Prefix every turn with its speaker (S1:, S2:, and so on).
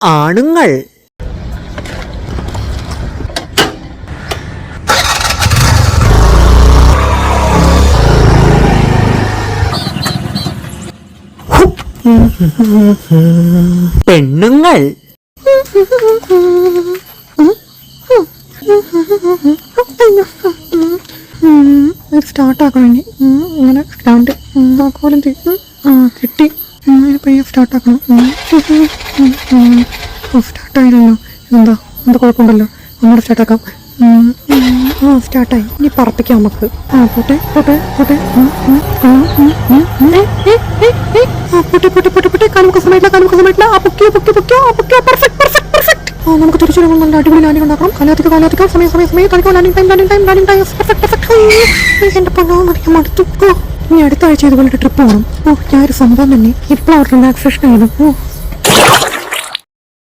S1: ആണുങ്ങൾ. പെണ്ണുങ്ങൾ.
S2: സ്റ്റാർട്ടാക്കണം ഇങ്ങനെ സ്റ്റാൻഡ് കോലം കിട്ടി പയ്യെ സ്റ്റാർട്ടാക്കണം. സ്റ്റാർട്ടായില്ലല്ലോ. എന്താ കുഴപ്പമുണ്ടല്ലോ. ഒന്നുകൂടെ സ്റ്റാർട്ടാക്കാം. സ്റ്റാർട്ടായി. ഇനി പറപ്പിക്കാം നമുക്ക്. പോട്ടെ പോട്ടെ പോട്ടെ പൊട്ടെ പൊട്ടെ കാലുമുക്ക സമയത്തില്ല. നമുക്ക് തിരിച്ചു നല്ല അടിപൊളി ലാൻഡിംഗ് ഉണ്ടാക്കണം. കാലാത്തിക്ക് സമയം എന്റെ പൊന്നോ മറിയാൻ മടുത്തു. ഇനി അടുത്ത ആഴ്ച ഇതുപോലെ ട്രിപ്പ് പോകണം. ഞാനൊരു സംഭവം തന്നെ ഇപ്പോൾ റിലാക്സേഷൻ ആയിരുന്നു.